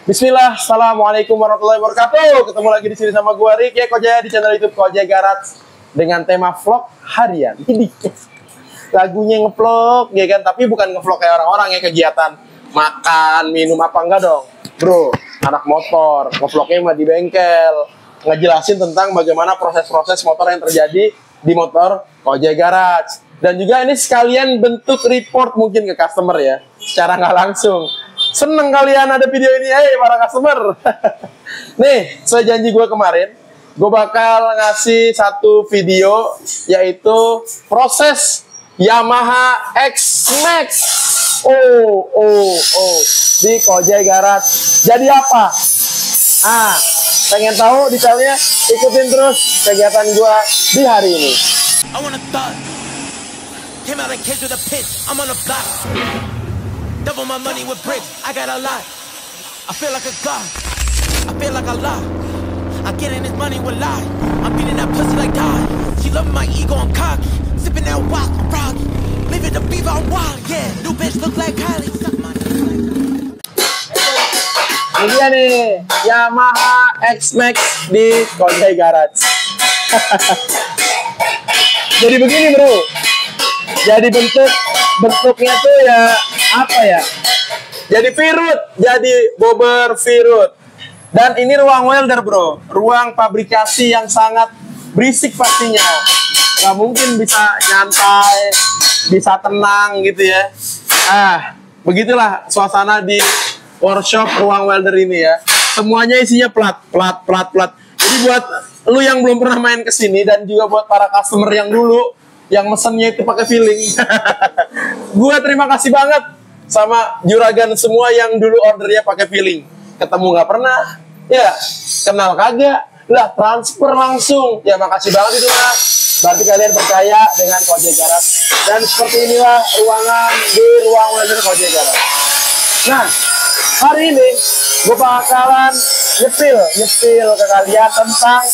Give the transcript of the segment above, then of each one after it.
Bismillah, assalamualaikum warahmatullahi wabarakatuh. Ketemu lagi di sini sama gua Ricky Kojaya di channel YouTube Kojaya Garage dengan tema vlog harian. Ini lagunya ngevlog, ya kan? Tapi bukan ngevlog kayak orang-orang ya, kegiatan makan, minum apa enggak dong, bro. Anak motor, ngevlognya mah di bengkel, ngejelasin tentang bagaimana proses-proses motor yang terjadi di motor Kojaya Garage. Dan juga ini sekalian bentuk report mungkin ke customer ya, secara nggak langsung. Seneng kalian ada video ini, para customer. Nih, sesuai janji gue kemarin, gue bakal ngasih satu video, yaitu proses Yamaha X-Max. Di Kojaya Garage. Jadi apa? Pengen tahu detailnya? Ikutin terus kegiatan gue di hari ini. Came out and came to the pitch. I'm on the block. Double my money with bricks. I got a lot. I feel like a god. I feel like a lot. I'm getting this money with lie. I'm beating that pussy like God. She love my ego, I'm cocky. Sipping that walk, I'm rocky. Leaving the beef, I'm wild. Yeah, new bitch look like Kylie. Suck my Ini dia nih, Yamaha X-Max di Kojaya Garage. Jadi begini bro. Jadi bentuknya tuh ya apa ya? Jadi virut, jadi bobber virut. Dan ini ruang welder bro, ruang fabrikasi yang sangat berisik pastinya. Nggak mungkin bisa nyantai, bisa tenang gitu ya. Begitulah suasana di workshop ruang welder ini ya. Semuanya isinya plat. Jadi buat lu yang belum pernah main kesini dan juga buat para customer yang dulu yang mesennya itu pakai feeling. Gua terima kasih banget sama juragan semua yang dulu ordernya pakai feeling. Ketemu nggak pernah, ya kenal kagak, lah transfer langsung. Ya makasih banget itu mas. Berarti kalian percaya dengan Kojaya Garage. Dan seperti inilah ruangan di ruang welder Kojaya Garage. Nah, hari ini gue bakalan nyepil ke kalian tentang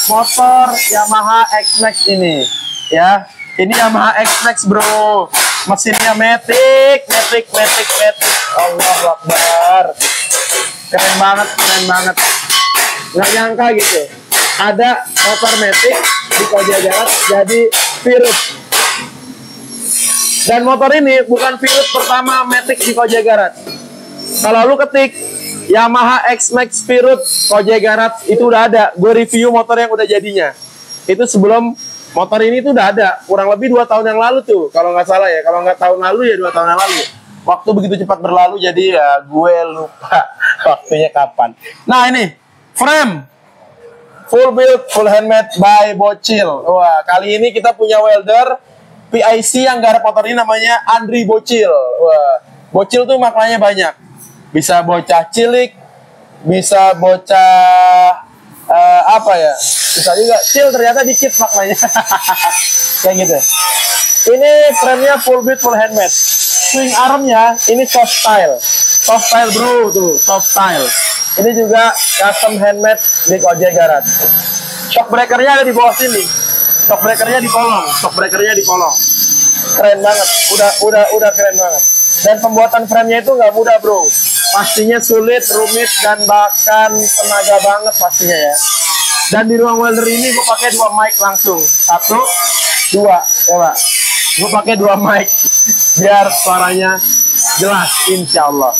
motor Yamaha X-Max ini, ya. Ini Yamaha X-Max bro, mesinnya Matic. Allahu Akbar, keren banget. Nggak nyangka gitu, ada motor Matic di Kojaya Garage jadi virut. Dan motor ini bukan virut pertama Matic di Kojaya Garage. Kalau lu ketik Yamaha X-Max virut Kojaya Garage, itu udah ada. Gue review motor yang udah jadinya. Itu sebelum motor ini tuh udah ada, kurang lebih 2 tahun yang lalu tuh, kalau nggak salah ya. Kalau nggak tahun lalu ya 2 tahun yang lalu. Waktu begitu cepat berlalu, jadi ya gue lupa waktunya kapan. Nah ini, frame. Full build, full handmade by Bocil. Wah, kali ini kita punya welder PIC yang garap motor ini namanya Andri Bocil. Wah, Bocil tuh maknanya banyak. Bisa bocah cilik, bisa bocah apa ya, bisa juga cil ternyata dikit maknanya. Kayak gitu. Ini frame-nya full build, full handmade. Swing armnya ini soft style bro, tuh soft style. Ini juga custom handmade di Kojaya Garage. Shock breakernya ada di bawah sini. Shock breakernya di kolong. Keren banget, udah keren banget. Dan pembuatan frame-nya itu nggak mudah bro. Pastinya sulit, rumit, dan bahkan tenaga banget pastinya ya. Dan di ruang welder ini gue pakai 2 mic langsung. 1, 2, coba. Gue pakai 2 mic biar suaranya jelas, insya Allah.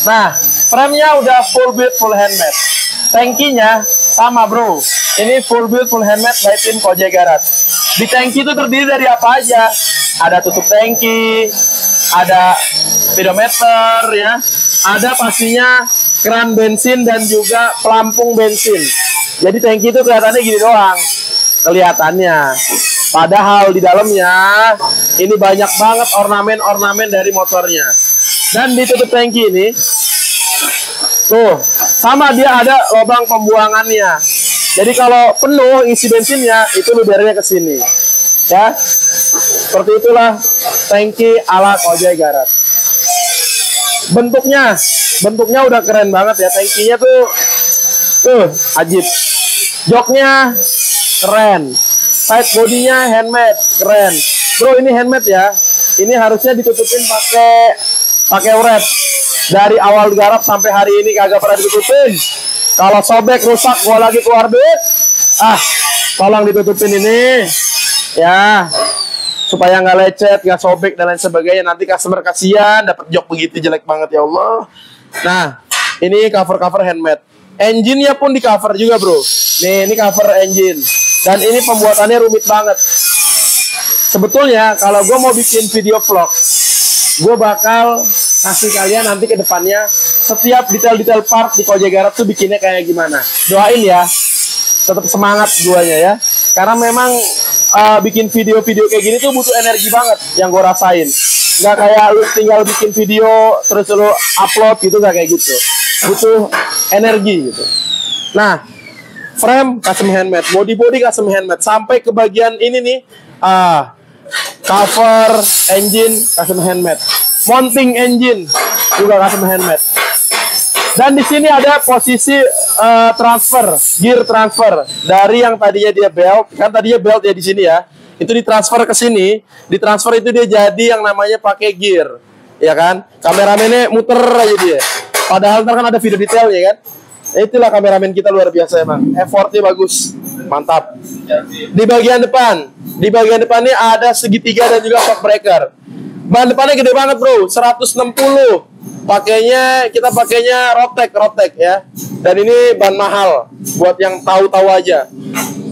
Nah, frame-nya udah full build, full handmade. Tankinya sama bro. Ini full build, full handmade by tim Kojaya Garage. Di tanki itu terdiri dari apa aja? Ada tutup tanki, ada speedometer ya, ada pastinya keran bensin dan juga pelampung bensin. Jadi tangki itu kelihatannya gini doang kelihatannya, padahal di dalamnya ini banyak banget ornamen dari motornya. Dan di tutup tangki ini tuh sama, dia ada lubang pembuangannya. Jadi kalau penuh isi bensinnya itu lubernya ke sini ya. Seperti itulah tangki ala Kojaya Garage. Bentuknya udah keren banget ya. Tangkinya tuh ajib. Joknya keren. Side bodinya handmade, keren. Bro, ini handmade ya. Ini harusnya ditutupin pakai wrap. Dari awal digarap sampai hari ini kagak pernah ditutupin. Kalau sobek rusak, gua lagi keluar duit. Tolong ditutupin ini. Ya. Supaya nggak lecet, nggak sobek dan lain sebagainya. Nanti customer kasihan dapat jok begitu jelek banget, ya Allah. Nah, ini cover-cover handmade. Engine-nya pun di cover juga, bro. Nih, ini cover engine. Dan ini pembuatannya rumit banget. Sebetulnya kalau gue mau bikin video vlog, gue bakal kasih kalian nanti ke depannya setiap detail-detail part di Kojek Garage tuh bikinnya kayak gimana. Doain ya, tetap semangat guanya ya. Karena memang bikin video-video kayak gini tuh butuh energi banget yang gue rasain. Nggak kayak lu tinggal bikin video terus lu upload gitu, nggak kayak gitu. Butuh energi gitu. Nah, frame custom handmade, body custom handmade, sampai ke bagian ini nih, cover engine custom handmade, mounting engine juga custom handmade. Dan di sini ada posisi transfer, gear transfer dari yang tadinya dia belt, kan tadinya belt ya di sini ya, itu ditransfer ke sini, ditransfer itu dia jadi yang namanya pakai gear, ya kan? Kameramennya muter aja dia. Padahal ntar kan ada video detail ya kan? Itulah kameramen kita luar biasa emang. Effortnya bagus, mantap. Di bagian depan ini ada segitiga dan juga shock breaker. Ban depannya gede banget bro, 160. Kita pakainya Rotek ya. Dan ini ban mahal, buat yang tahu-tahu aja.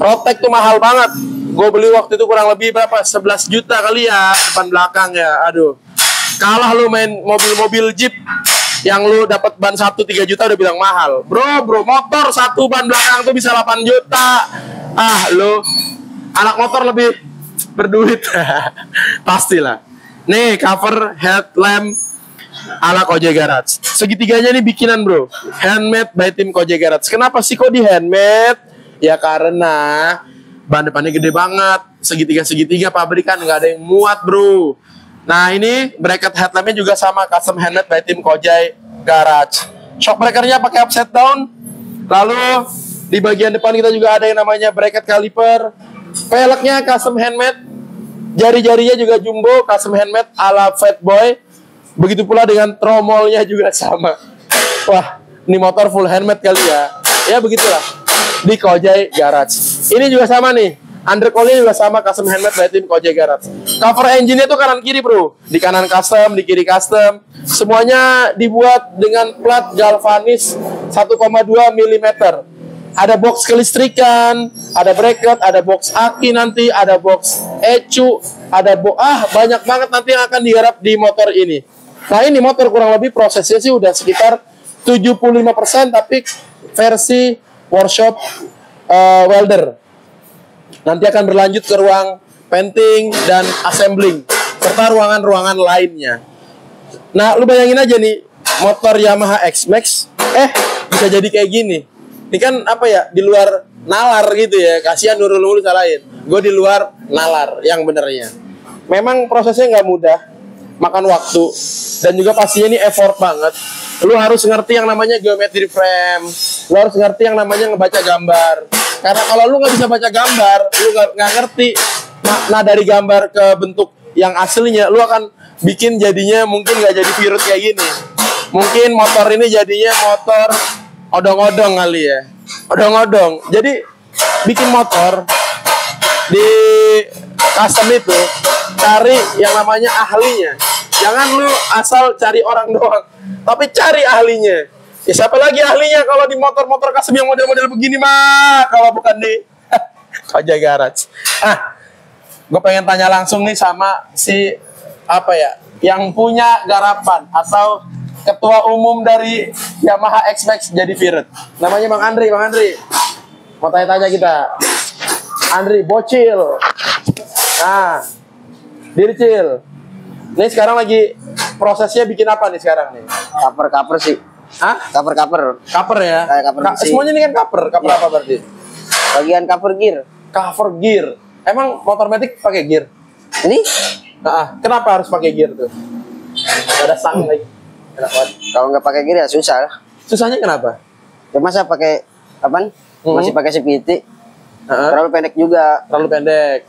Rotek tuh mahal banget. Gue beli waktu itu kurang lebih berapa? 11 juta kali ya depan belakang ya. Aduh, kalah lu main mobil-mobil Jeep yang lu dapat ban 1 3 juta udah bilang mahal. Bro, motor satu ban belakang tuh bisa 8 juta. Lu anak motor lebih berduit. Pastilah. Nih, cover headlamp ala Kojek Garage. Segitiganya nih bikinan, bro. Handmade by tim Kojek Garage. Kenapa sih kok di handmade? Ya karena ban depannya gede banget. Segitiga pabrikan nggak ada yang muat, bro. Nah, ini bracket headlampnya juga sama, custom handmade by tim Kojek Garage. Shock breakernya pakai upside down. Lalu di bagian depan kita juga ada yang namanya bracket caliper. Peleknya custom handmade. Jari-jarinya juga jumbo, custom handmade ala Fat Boy. Begitu pula dengan tromolnya juga sama. Wah, ini motor full handmade kali ya. Ya begitulah di Kojek Garage. Ini juga sama nih. Undercoil juga sama, custom handmade by tim Kojek Garage. Cover engine-nya tuh kanan kiri bro. Di kanan custom, di kiri custom. Semuanya dibuat dengan plat galvanis 1,2 mm. Ada box kelistrikan, ada bracket, ada box aki nanti, ada box ECU, ada banyak banget nanti yang akan digarap di motor ini. Nah ini motor kurang lebih prosesnya sih udah sekitar 75%, tapi versi workshop welder. Nanti akan berlanjut ke ruang painting dan assembling serta ruangan-ruangan lainnya. Nah, lu bayangin aja nih, motor Yamaha X-Max bisa jadi kayak gini. Ini kan apa ya, di luar nalar gitu ya. Kasihan Nurul salahin. Gue di luar nalar yang benernya. Memang prosesnya nggak mudah, makan waktu, dan juga pastinya ini effort banget. Lu harus ngerti yang namanya geometri frame, lu harus ngerti yang namanya ngebaca gambar. Karena kalau lu nggak bisa baca gambar, lu nggak ngerti makna dari gambar ke bentuk yang aslinya, lu akan bikin jadinya mungkin nggak jadi virut kayak gini. Mungkin motor ini jadinya motor odong-odong kali ya, odong-odong. Jadi bikin motor di custom itu cari yang namanya ahlinya. Jangan lu asal cari orang doang, tapi cari ahlinya. Ya siapa lagi ahlinya kalau di motor-motor custom yang model-model begini mah, kalau bukan di Kojek Garage. Gue pengen tanya langsung nih sama si yang punya garapan atau ketua umum dari Yamaha X-Max jadi Virut. Namanya Bang Andri. Mau tanya-tanya kita. Andri, bocil. Nah, Dircil. Ini sekarang lagi prosesnya bikin apa nih sekarang nih? Cover sih. Cover ya? Kayak cover semuanya ini kan cover ya. Apa berarti? Bagian cover gear. Emang motor matic pakai gear? Ini? Kenapa harus pakai gear tuh? Gak ada stang lagi. Kalau nggak pakai gear ya susah. Susahnya kenapa? Ya masa pakai apaan? Masih pakai CVT. Terlalu pendek juga. Terlalu pendek.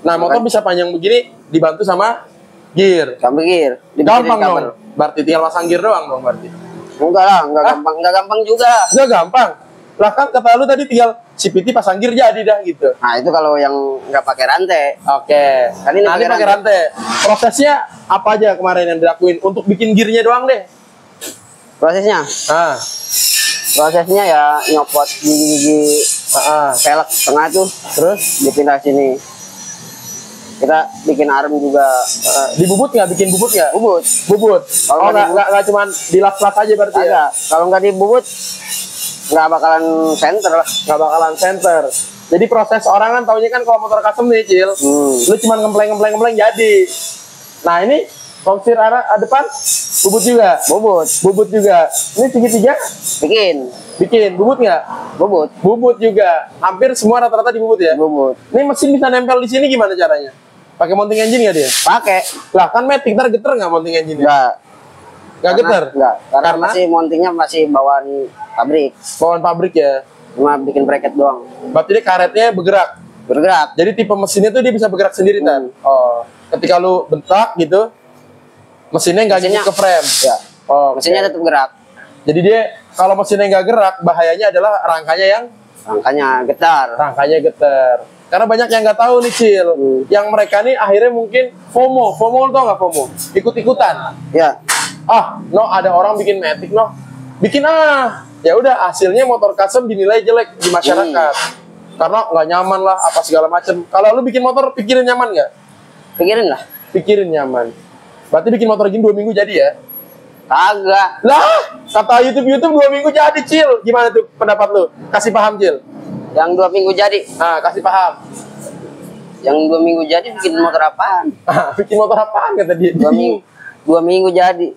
Nah, motor bisa panjang begini dibantu sama gear. Gampang Berarti tinggal pasang gear doang dong berarti. Enggak lah, enggak gampang juga. Enggak gampang. Lah kan kata lu tadi tinggal CVT pasang gear jadi dah gitu. Nah, itu kalau yang nggak pakai rantai. Oke. Kan ini Nah, ini pakai rantai. Prosesnya apa aja kemarin yang dilakuin untuk bikin gearnya doang deh? Prosesnya? Ah. Prosesnya ya nyopot gigi-gigi velg tengah tuh, terus dipindah sini. Kita bikin arm juga. Dibubut nggak? Bikin bubut nggak? Bubut. Bubut. Kalau nggak cuma dilap-lap aja berarti ya? Kalau nggak dibubut, nggak bakalan center lah. Nggak bakalan center. Jadi proses orang kan taunya kan kalau motor custom nih, Cil. Lu cuma ngempleng jadi. Nah, ini komsir arah depan bubut juga. Bubut juga. Ini segitiga bikin bubut nggak? Bubut juga. Hampir semua rata-rata dibubut ya. Bubut. Ini mesin bisa nempel di sini gimana caranya? Pakai mounting engine nggak dia? Pakai. Lah kan Matic ntar geter nggak mounting engine? Nggak geter. Karena masih mountingnya masih bawaan pabrik. Bawaan pabrik ya. Cuma bikin bracket doang. Berarti dia karetnya bergerak. Jadi tipe mesinnya tuh dia bisa bergerak sendiri kan? Oh. Ketika lu bentak gitu, mesinnya nggak nyangkut ke frame. Ya. Oh. Mesinnya tetap gerak. Jadi dia kalau mesinnya nggak gerak, bahayanya adalah rangkanya getar. Karena banyak yang nggak tahu nih, Cil. Yang mereka nih akhirnya mungkin FOMO tau nggak FOMO? Ikut-ikutan. Ya. Ada orang bikin Matic, bikin ya udah hasilnya motor custom dinilai jelek di masyarakat. Karena nggak nyaman lah, apa segala macem. Kalau lu bikin motor, pikirin nyaman nggak? Pikirin nyaman. Berarti bikin motor gini 2 minggu jadi ya? Kagak. Lah, kata YouTube 2 minggu jadi, Cil. Gimana tuh pendapat lu? Kasih paham, Cil. Yang 2 minggu jadi. Kasih paham. Yang 2 minggu jadi bikin motor apaan? Bikin motor apaan kata dia? 2 minggu jadi.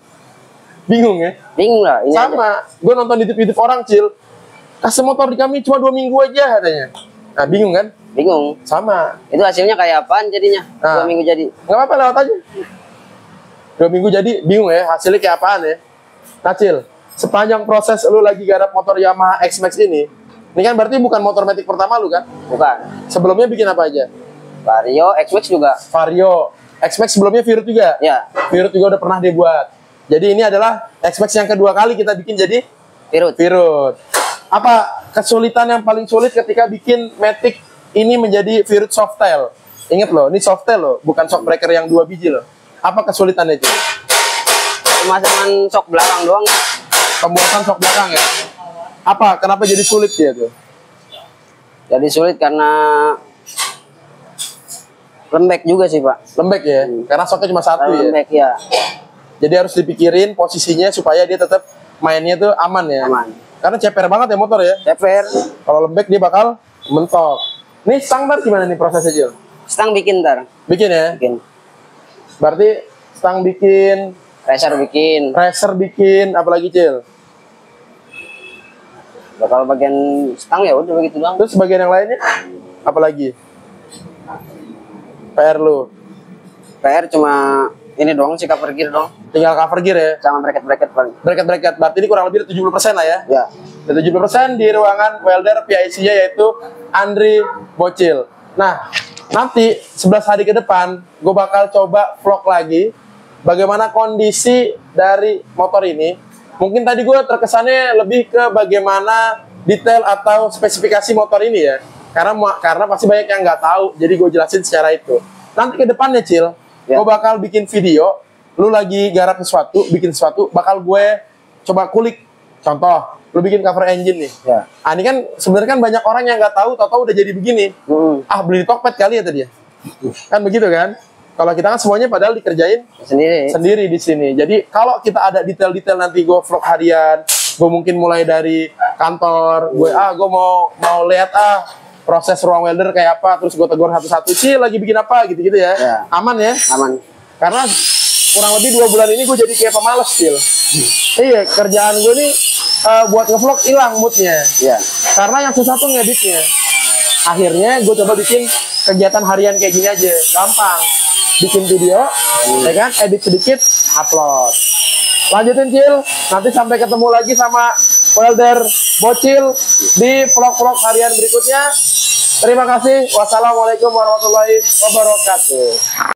Bingung ya? Bingung lah. Ini sama. Gue nonton YouTube orang, Cil. Kasih motor di kami cuma 2 minggu aja katanya. Nah, bingung kan? Bingung. Sama. Itu hasilnya kayak apaan jadinya? 2 minggu jadi. Nggak apa-apa, lewat aja. 2 minggu jadi, bingung ya, hasilnya kayak apaan ya. Nah, Cil, sepanjang proses lu lagi garap motor Yamaha X-Max ini kan berarti bukan motor Matic pertama lu kan? Bukan. Sebelumnya bikin apa aja? Vario, X-Max juga. Vario. X-Max sebelumnya Virut juga? Ya. Virut juga udah pernah dibuat. Jadi ini adalah X-Max yang kedua kali kita bikin jadi Virut. Apa kesulitan yang paling sulit ketika bikin Matic ini menjadi Virut Softail? Ingat loh, ini Softail loh, bukan shockbreaker yang 2 biji loh. Apa kesulitannya itu? Pemasangan shock belakang doang. Pembuatan shock belakang ya? Apa? Kenapa jadi sulit dia tuh? Jadi sulit karena lembek juga sih, Pak. Lembek ya? Karena shocknya cuma satu ya? Lembek ya. Jadi harus dipikirin posisinya supaya dia tetap mainnya tuh aman ya? Aman. Karena ceper banget ya motor ya? Ceper. Kalau lembek dia bakal mentok. Nih stang bar gimana nih prosesnya, Jil? Stang bikin ntar. Bikin ya? Bikin. Berarti stang bikin, racer bikin, apalagi, Cil? Kalau bagian stang ya udah begitu doang. Terus bagian yang lainnya apalagi? PR cuma ini doang sih, cover gear dong. Tinggal cover gear ya? Sama bracket paling. Bracket. Berarti ini kurang lebih 70% lah ya? Ya. 70% di ruangan welder PIC-nya yaitu Andri Bocil. Nah, nanti 11 hari ke depan gue bakal coba vlog lagi bagaimana kondisi dari motor ini. Mungkin tadi gue terkesannya lebih ke bagaimana detail atau spesifikasi motor ini ya, karena pasti banyak yang nggak tahu, jadi gue jelasin secara itu. Nanti ke depannya, Cil, gue bakal bikin video lu lagi garap sesuatu, bikin sesuatu, bakal gue coba kulik. Contoh, lu bikin cover engine nih. Ya. Ini kan sebenarnya kan banyak orang yang nggak tahu, tahu udah jadi begini. Beli di Tokped kali ya tadi ya. Kan begitu kan? Kalau kita kan semuanya padahal dikerjain sendiri di sini. Jadi kalau kita ada detail-detail nanti gue vlog harian, gue mungkin mulai dari kantor, gue mau lihat proses ruang welder kayak apa, terus gue tegur satu-satu, sih lagi bikin apa gitu-gitu ya. Aman ya? Aman. Karena kurang lebih 2 bulan ini gue jadi kayak pemalas, Cil. Iya, kerjaan gue nih buat ngevlog hilang moodnya. Iya. Karena yang susah tuh ngeditnya. Akhirnya gue coba bikin kegiatan harian kayak gini aja, gampang. Bikin video, ya kan, edit sedikit, upload. Lanjutin, Cil. Nanti sampai ketemu lagi sama welder Bocil di vlog-vlog harian berikutnya. Terima kasih. Wassalamualaikum warahmatullahi wabarakatuh.